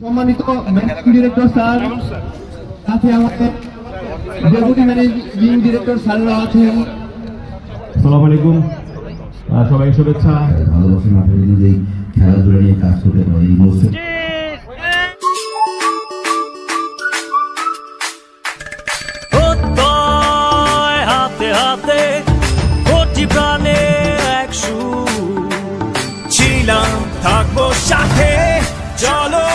সম্মানিত managing director sir, সাথে আমাদের ডেপুটি ম্যানেজিং ডিরেক্টর স্যাররা আছেন। আসসালামু আলাইকুম, সবাই শুভেচ্ছা। ভালোবাসা মাঠে যদি খেলাধুলা নিয়ে কাজ করতে পারে এই মৌসুম হাতে হাতে কোটি প্রাণে একশো ছিলাম, থাকবো সাথে, চলো